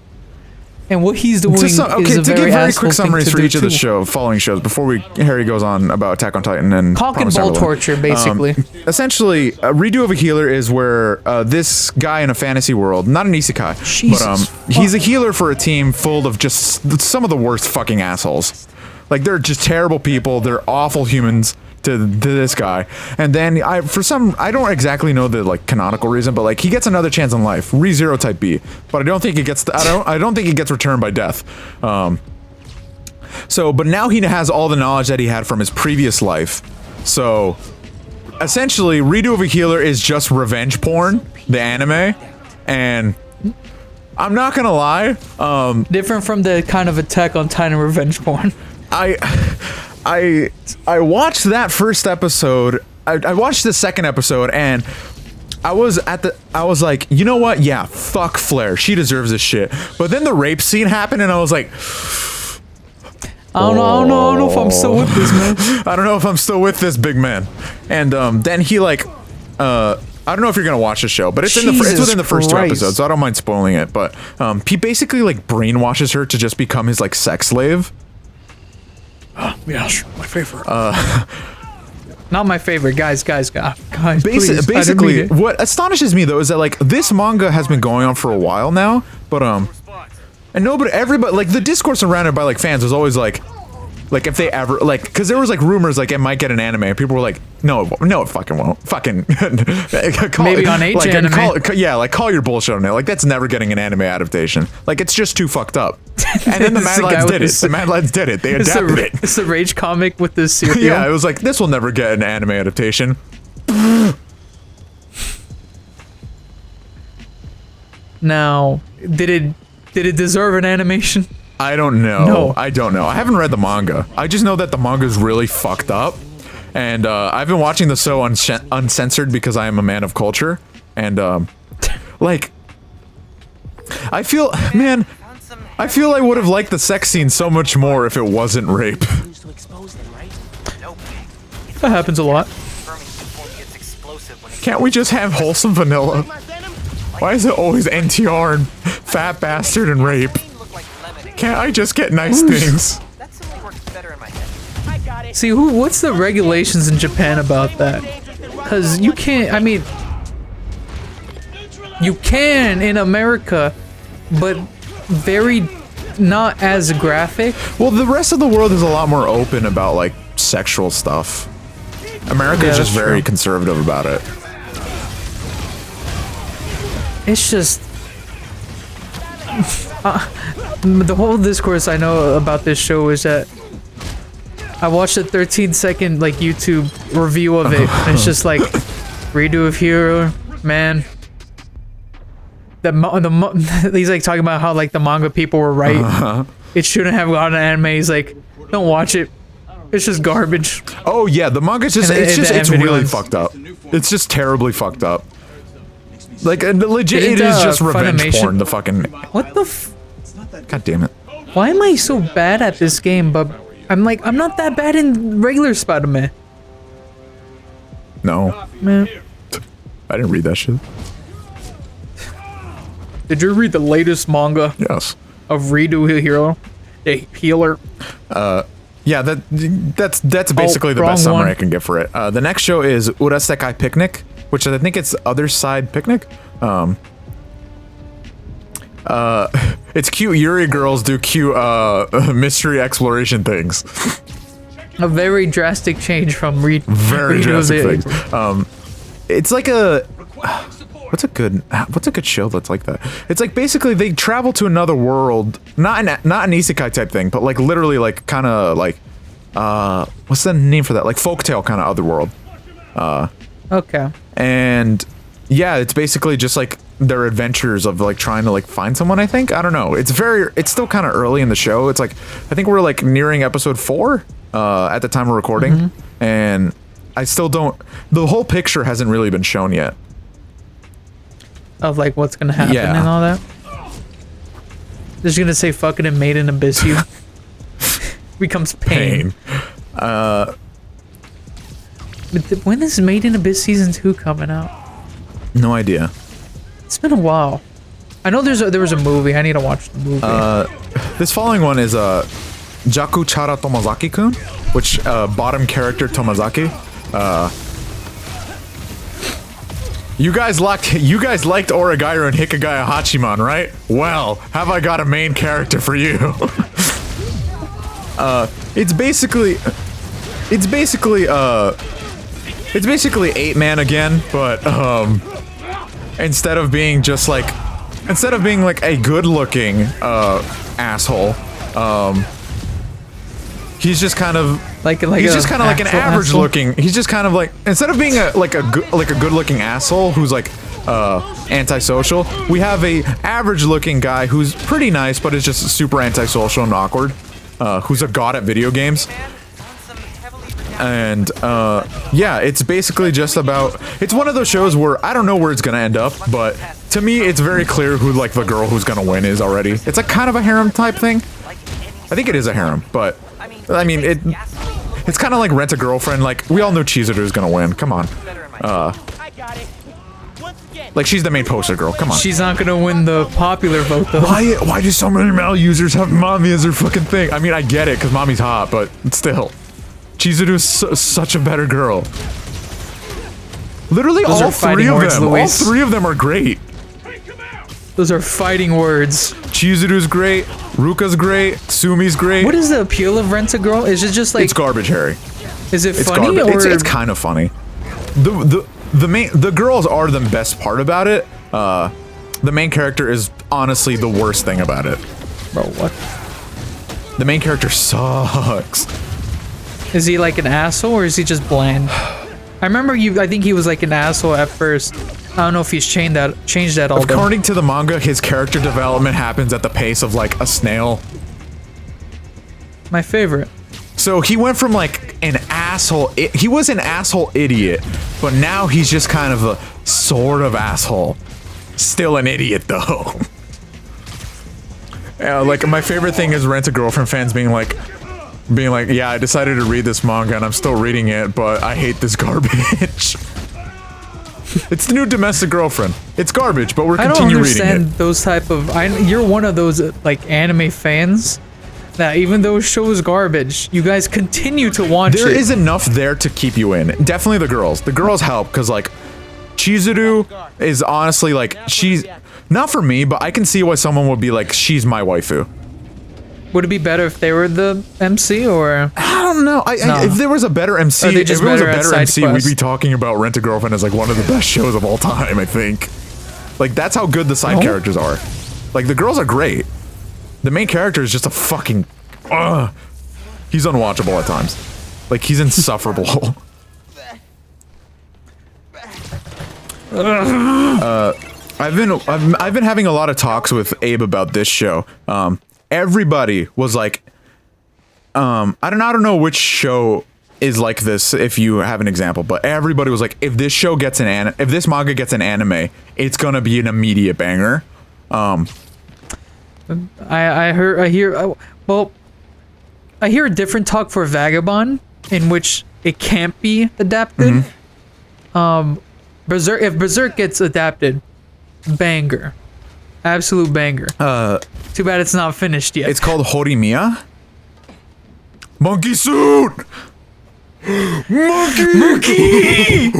And what he's doing is a to give very very quick asshole thing summaries to for do each of the too. following shows before Harry goes on about Attack on Titan and Cock and Promised ball Neverland. torture, basically. Essentially, a redo of a healer is where this guy in a fantasy world, not an isekai, Jesus but he's a healer for a team full of just some of the worst fucking assholes. Like, they're just terrible people. They're awful humans to this guy. And then I don't exactly know the like canonical reason, but like he gets another chance in life, ReZero type B. But I don't think he gets I don't think he gets returned by death. But now he has all the knowledge that he had from his previous life. So essentially, Redo of a Healer is just revenge porn, the anime, and I'm not gonna lie. Different from the kind of Attack on Titan revenge porn. I watched that first episode. I watched the second episode, and I was like, you know what? Yeah, fuck Flair. She deserves this shit. But then the rape scene happened, and I was like, I don't know if I'm still with this, man. I don't know if I'm still with this big man. And then he like, I don't know if you're gonna watch the show, but it's it's within the first two episodes, so I don't mind spoiling it. But he basically like brainwashes her to just become his like sex slave. Yeah, sure, my favorite. Not my favorite, guys. Please, Basically, what astonishes me though is that like this manga has been going on for a while now, but and everybody like the discourse around it by like fans was always like if they ever like, because there was like rumors like it might get an anime, and people were like, no, it fucking won't. Fucking maybe on H anime. Call your bullshit on it. Like that's never getting an anime adaptation. Like it's just too fucked up. And then the Mad Lads did it. The Mad Lads did it. They adapted it. It's the Rage comic with the cereal. Yeah, it was like this will never get an anime adaptation. Now, did it deserve an animation? I don't know. No. I don't know. I haven't read the manga. I just know that the manga is really fucked up. And I've been watching the show uncensored because I am a man of culture. And like, I feel I would have liked the sex scene so much more if it wasn't rape. That happens a lot. Can't we just have wholesome vanilla? Why is it always NTR and fat bastard and rape? Can't I just get nice things? See, what's the regulations in Japan about that? Because you can't, I mean, you can in America, but very not as graphic. Well, the rest of the world is a lot more open about like sexual stuff. America is just very conservative about it. It's just the whole discourse I know about this show is that I watched a 13-second like YouTube review of it, and it's just like Redo of Hero, man. He's like talking about how like the manga people were right. It shouldn't have gotten an anime. He's like, don't watch it. It's just garbage. Oh yeah, the manga's just it's really fucked up. It's just terribly fucked up. Like legit, it is just revenge porn. The fucking what the? God damn it! Why am I so bad at this game? But I'm not that bad in regular Spiderman. No, man, I didn't read that shit. Did you read the latest manga? Yes. Of Redo Hero, the healer. Yeah, that's basically the best summary I can get for it. The next show is Urasekai Picnic, which I think it's Other Side Picnic. It's cute Yuri girls do cute mystery exploration things. A very drastic change from very drastic things. It's like a what's a good show that's like that? It's like basically they travel to another world, not an isekai type thing, but like literally like kind of like what's the name for that? Like folktale kind of other world. Okay. And yeah, it's basically just like their adventures of like trying to like find someone. I think, I don't know. It's still kind of early in the show. It's like I think we're like nearing episode 4 at the time of recording, and I still don't. The whole picture hasn't really been shown yet. Of like what's gonna happen Yeah. and all that. They're just gonna say fucking and Made in Abyss you. Becomes pain. But when is Made in Abyss season 2 coming out? No idea. It's been a while. I know there was a movie. I need to watch the movie. This following one is Jaku Chara Tomazaki-kun, which bottom character Tomazaki. You guys liked Oragairo and Hikagaya Hachiman, right? Well, have I got a main character for you? It's basically 8-man again, but instead of being like a good-looking asshole, he's just kind of like an average looking. He's just kind of like, instead of being a good looking asshole who's like antisocial, we have a average looking guy who's pretty nice but is just super antisocial and awkward, who's a god at video games. And yeah, it's basically just about, it's one of those shows where I don't know where it's gonna end up, but to me it's very clear who like the girl who's gonna win is already. It's like kind of a harem type thing. I think it is a harem, but I mean it's kind of like Rent a Girlfriend. Like, we all know Chizuru is gonna win. Come on. Like, she's the main poster girl. Come on. She's not gonna win the popular vote though. Why do so many male users have mommy as their fucking thing? I mean, I get it because mommy's hot, but still. Chizuru's such a better girl. Literally, Those all are fighting three of words, them. Luis. All three of them are great. Those are fighting words. Chizuru's great. Ruka's great. Sumi's great. What is the appeal of Rent a Girl? Is it just like, It's garbage, Harry. is it It's funny garbage. or It's kind of funny. The girls are the best part about it. The main character is honestly the worst thing about it. bro? What? The main character sucks. Is he like an asshole or is he just bland? I remember I think he was like an asshole at first. I don't know if he's changed that all. According to the manga, his character development happens at the pace of like a snail. My favorite. So he went from like an asshole, he was an asshole idiot, but now he's just kind of a sort of asshole. Still an idiot though. Like, my favorite thing is Rent a Girlfriend fans being like, yeah, I decided to read this manga and I'm still reading it, but I hate this garbage. It's the new Domestic Girlfriend. It's garbage, but we're continue reading it. I don't understand those type of. You're one of those like anime fans that even though show is garbage, you guys continue to watch it. There is enough there to keep you in. Definitely the girls. The girls help because like Chizuru is honestly like, she's not for me, but I can see why someone would be like, she's my waifu. Would it be better if they were the MC or? I don't know. If there was a better MC, We'd be talking about Rent a Girlfriend as like one of the best shows of all time, I think. Like, that's how good the side characters are. Like, the girls are great. The main character is just a fucking... he's unwatchable at times. Like, he's insufferable. I've been having a lot of talks with Abe about this show. Everybody was like, I don't know which show is like this, if you have an example, but everybody was like, if this show gets if this manga gets an anime, it's gonna be an immediate banger. I hear a different talk for Vagabond, in which it can't be adapted. Berserk, if Berserk gets adapted, banger. Absolute banger. Too bad it's not finished yet. It's called Horimiya. Monkey suit! Monkey!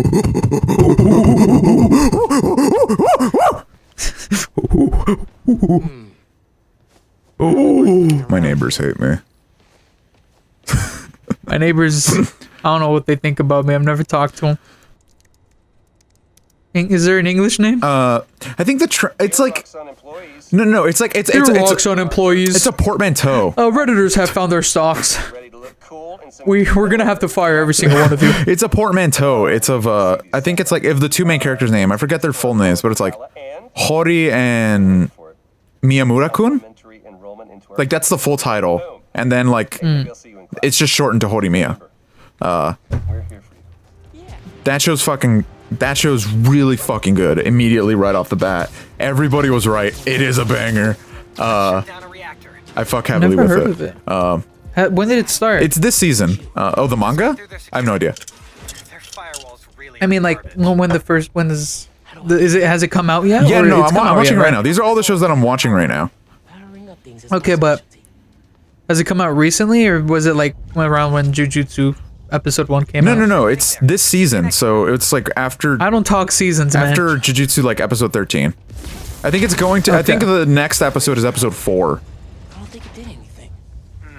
My neighbors hate me. My neighbors, I don't know what they think about me. I've never talked to them. Is there an English name? I think it's like no, it's like it's on employees. It's a portmanteau. Redditors have found their stocks. We're gonna have to fire every single one of you. It's a portmanteau. It's of I think it's like, if the two main characters' name, I forget their full names, but it's like Hori and Miyamura-kun. Like, that's the full title, and then like it's just shortened to Horimiya. That show's really fucking good. Immediately right off the bat, everybody was right. It is a banger. I fuck heavily Never with heard of it. When did it start? It's this season. Oh, the manga? I have no idea. I mean, like, when is it? Has it come out yet? Yeah, Or no, it's I'm come out watching yet, right now. These are all the shows that I'm watching right now. Okay, but has it come out recently, or was it like around when Jujutsu episode 1 came out? No. It's this season, so it's like after. I don't talk seasons, man. After Jujutsu, like episode 13. I think it's going to. I think the next episode is episode 4. I don't think it did anything.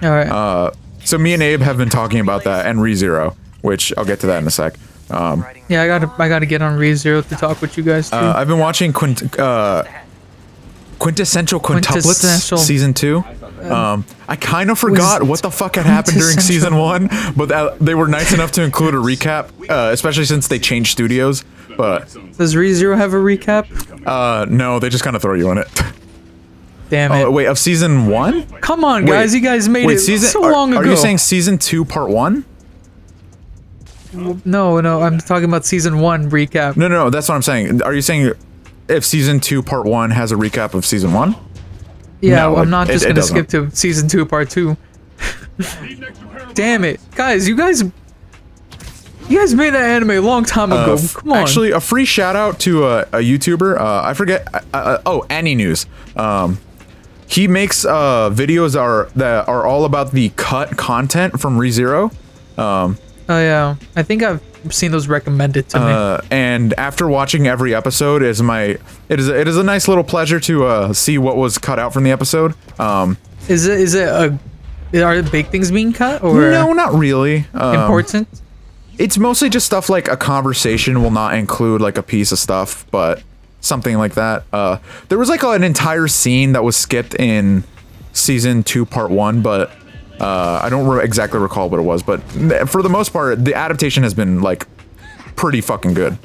All right. So me and Abe have been talking about that and ReZero, which I'll get to that in a sec. Yeah, I gotta get on ReZero to talk with you guys too. I've been watching Quintessential Quintuplets season 2. I kind of forgot what the fuck had happened during season 1, but they were nice enough to include a recap, especially since they changed studios. But does ReZero have a recap? No, they just kind of throw you in it. Damn it! Oh wait, of season 1? Come on, guys, you guys made it so long ago. Are you saying season 2 part 1? No, I'm talking about season 1 recap. No, that's what I'm saying. Are you saying if season 2 part 1 has a recap of season 1? Yeah, No, I'm not just it gonna doesn't. skip to season 2 part 2. Damn it, guys! You guys made that anime a long time ago. Come on. Actually, a free shout out to a YouTuber. I forget. Annie News. He makes videos that are all about the cut content from ReZero. Oh yeah, I think I've seen those recommended to me. And after watching every episode, it is a nice little pleasure to see what was cut out from the episode. Are big things being cut or no, not really. important? It's mostly just stuff like a conversation will not include like a piece of stuff, but something like that. There was like an entire scene that was skipped in season 2 part 1, but I don't exactly recall what it was, but for the most part, the adaptation has been like pretty fucking good.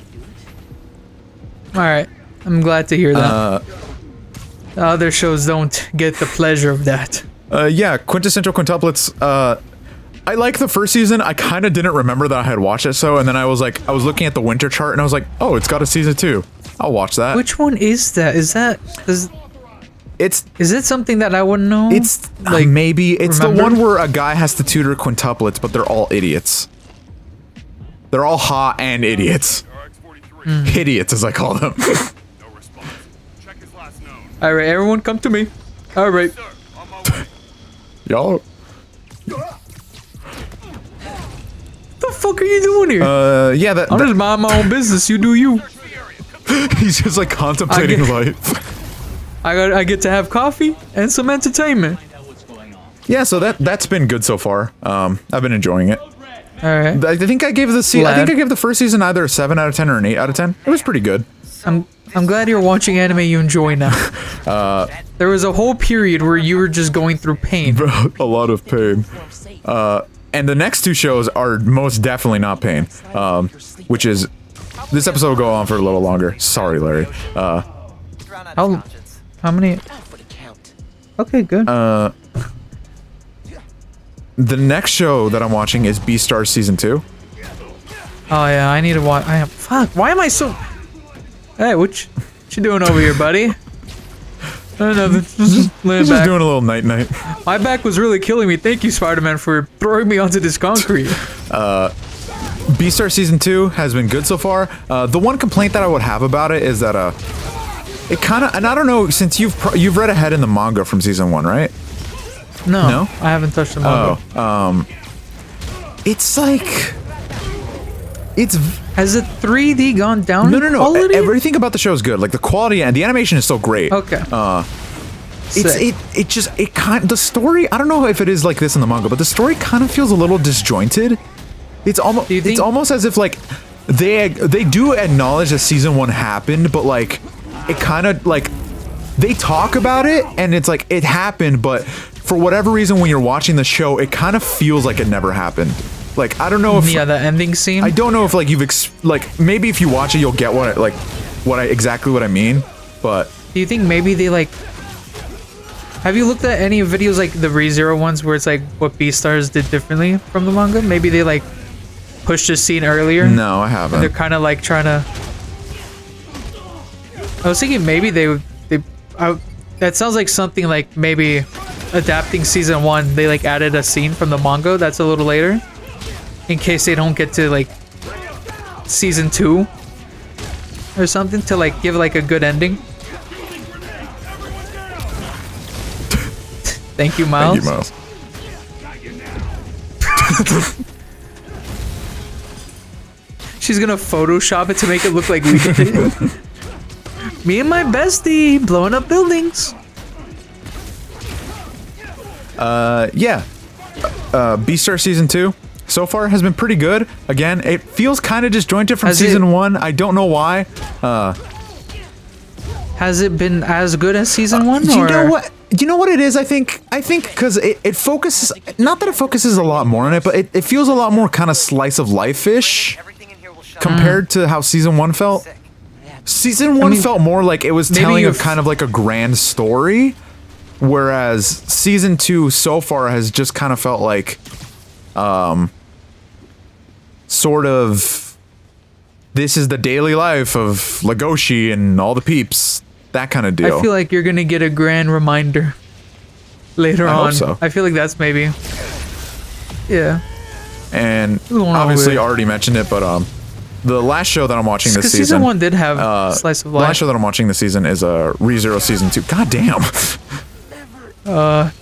All right, I'm glad to hear that. Other shows don't get the pleasure of that. Yeah, Quintessential Quintuplets. I like the first season. I kind of didn't remember that I had watched it, and then I was looking at the winter chart, and I was like, oh, it's got a season 2. I'll watch that. Which one is that? Is it something that I wouldn't know? It's like maybe it's remember? the one where a guy has to tutor quintuplets, but they're all idiots. They're all hot and idiots. Idiots, as I call them. All right, everyone, come to me. All right. Y'all. What the fuck are you doing here? Yeah, I'm just mind my own business. You do you. He's just like contemplating life. I get to have coffee and some entertainment. Yeah, so that's been good so far. I've been enjoying it. All right. I think I gave the first season either a 7 out of 10 or an 8 out of 10. It was pretty good. I'm glad you're watching anime you enjoy now. There was a whole period where you were just going through pain. A lot of pain. And the next 2 shows are most definitely not pain. Which is this episode will go on for a little longer. Sorry, Larry. How many? Okay, good. The next show that I'm watching is Beastars season 2. Oh yeah, I need to watch. Fuck. Why am I so? Hey, what you doing over here, buddy? Nothing. Just laying back. Doing a little night. My back was really killing me. Thank you, Spiderman, for throwing me onto this concrete. Beastars season 2 has been good so far. The one complaint that I would have about it is that it kind of, and I don't know, since you've read ahead in the manga from season 1, right? No, I haven't touched the manga. It's like has the 3D gone down? No. Quality? Everything about the show is good. Like the quality and the animation is still great. Okay. The story, I don't know if it is like this in the manga, but the story kind of feels a little disjointed. It's almost as if like they do acknowledge that season 1 happened, but like it kind of like they talk about it and it's like it happened, but for whatever reason when you're watching the show, it kind of feels like it never happened. Like I don't know if the ending scene. I don't know if like maybe if you watch it you'll get exactly what I mean, but do you think maybe they like? Have you looked at any videos like the ReZero ones where it's like what Beastars did differently from the manga? Maybe they like pushed a scene earlier. No, I They're haven't. kind of like trying to. I was thinking maybe that sounds like something like maybe adapting season 1. They like added a scene from the manga that's a little later, in case they don't get to like season 2 or something to like give like a good ending. Thank you, Miles. Thank you, Miles. She's gonna Photoshop it to make it look like we did it. Me and my bestie blowing up buildings. Yeah. Beastar season 2 so far has been pretty good. Again, it feels kind of disjointed from season 1. I don't know why. Has it been as good as season 1? You know what? You know what it is? I think because it focuses, not that it focuses a lot more on it, but it feels a lot more kind of slice of life-ish compared to how season 1 felt. Season 1 felt more like it was telling a kind of like a grand story, whereas season 2 so far has just kind of felt like sort of this is the daily life of Legoshi and all the peeps, that kind of deal. I feel like you're gonna get a grand reminder later I on. hope so. I feel like that's maybe. Yeah. And Going on obviously with- already mentioned it, but the last show that I'm watching this Because season, season 1 did have slice of the last life. show that I'm watching this season is ReZero season 2. God damn.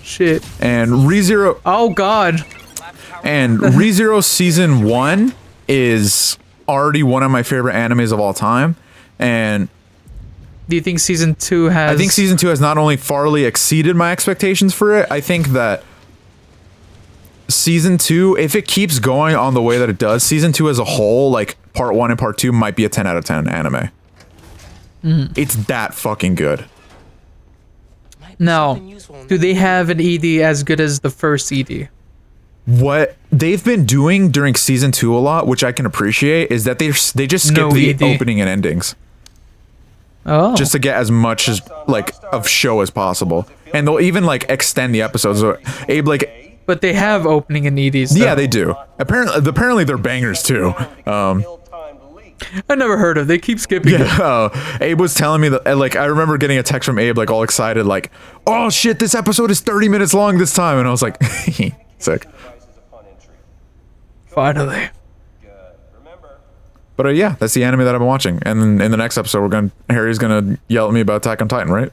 Shit. And ReZero Oh God. and ReZero season 1 is already one of my favorite animes of all time. And Do you think season 2 has? I think season 2 has not only farly exceeded my expectations for it, I think that season 2, if it keeps going on the way that it does, season 2 as a whole, like part 1 and part 2, might be a 10 out of 10 anime. It's that fucking good. Now, do they have an ED as good as the first E ED? What they've been doing during season 2 a lot, which I can appreciate, is that they just skip No the ED. opening and endings Oh. just to get as much as like of show as possible. And they'll even like extend the episodes. So Abe like But they have opening and EDs. Though. yeah, they do. Apparently they're bangers too. I never heard of. They keep skipping. it. Abe was telling me that, like, I remember getting a text from Abe, like, all excited, like, oh shit, this episode is 30 minutes long this time. And I was like, sick. Finally. But yeah, that's the anime that I've been watching. And then in the next episode, Harry's gonna yell at me about Attack on Titan, right?